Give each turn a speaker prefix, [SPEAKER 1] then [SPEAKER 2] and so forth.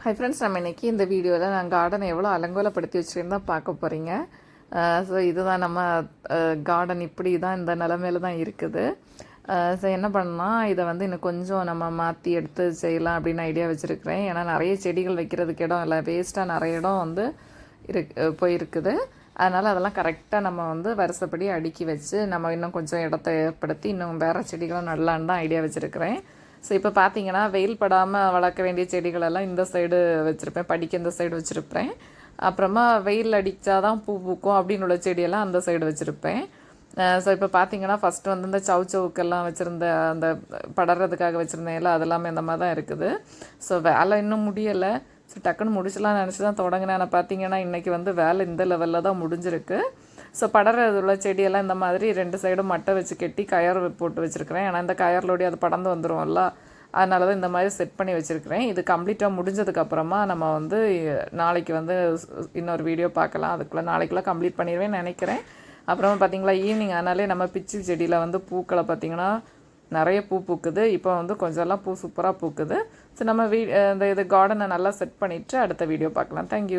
[SPEAKER 1] Hi friends, நம்ம இன்றைக்கி இந்த வீடியோவில் நான் கார்டனை எவ்வளோ அலங்கோலப்படுத்தி வச்சுருந்தா பார்க்க போகிறீங்க. ஸோ இதுதான் நம்ம கார்டன், இப்படி தான் இந்த நிலமையில தான் இருக்குது. ஸோ என்ன பண்ணலாம், இதை வந்து இன்னும் கொஞ்சம் நம்ம மாற்றி எடுத்து செய்யலாம் அப்படின்னு ஐடியா வச்சுருக்கிறேன். ஏன்னா நிறைய செடிகள் வைக்கிறதுக்கு இடம் இல்லை, வேஸ்ட்டாக நிறைய இடம் வந்து போயிருக்குது. அதனால் அதெல்லாம் கரெக்டாக நம்ம வந்து வரிசைப்படி அடுக்கி வச்சு நம்ம இன்னும் கொஞ்சம் இடத்த ஏற்படுத்தி இன்னும் வேறு செடிகளும் நடலான்னு தான் ஐடியா வச்சுருக்கிறேன். ஸோ இப்போ பார்த்தீங்கன்னா வெயில் படாமல் வளர்க்க வேண்டிய செடிகளெல்லாம் இந்த சைடு வச்சுருப்பேன், படிக்க இந்த சைடு வச்சுருப்பேன். அப்புறமா வெயில் அடித்தா தான் பூ பூக்கும் அப்படின்னு உள்ள செடியெல்லாம் அந்த சைடு வச்சுருப்பேன். ஸோ இப்போ பார்த்தீங்கன்னா ஃபஸ்ட்டு வந்து இந்த சவுக்கெல்லாம் வச்சுருந்த அந்த படறதுக்காக வச்சுருந்தேன், அதெல்லாமே இந்த மாதிரி தான் இருக்குது. ஸோ வேலை இன்னும் முடியலை. ஸோ டக்குன்னு முடிச்சலாம் நினச்சி தான் தொடங்கினேன். ஆனால் பார்த்தீங்கன்னா இன்றைக்கி வந்து வேலை இந்த லெவலில் தான் முடிஞ்சிருக்கு. ஸோ படறது உள்ள செடியெல்லாம் இந்த மாதிரி 2 சைடும் மட்டை வச்சு கட்டி கயர் போட்டு வச்சுருக்கிறேன். ஏன்னா இந்த கயர்லோடி அது படந்து வந்துடும்ல, அதனால தான் இந்த மாதிரி செட் பண்ணி வச்சுருக்கிறேன். இது கம்ப்ளீட்டாக முடிஞ்சதுக்கப்புறமா நம்ம வந்து நாளைக்கு வந்து இன்னொரு வீடியோ பார்க்கலாம். அதுக்குள்ளே நாளைக்குள்ளே கம்ப்ளீட் பண்ணிடுவேன்னு நினைக்கிறேன். அப்புறமா பார்த்திங்களா ஈவினிங் ஆனாலே நம்ம பிச்சி செடியில் வந்து பூக்களை பார்த்திங்கன்னா நிறைய பூ பூக்குது. இப்போ வந்து கொஞ்சம்லாம் பூ சூப்பராக பூக்குது. ஸோ நம்ம இது கார்டனை நல்லா செட் பண்ணிவிட்டு அடுத்த வீடியோ பார்க்கலாம். தேங்க்யூ.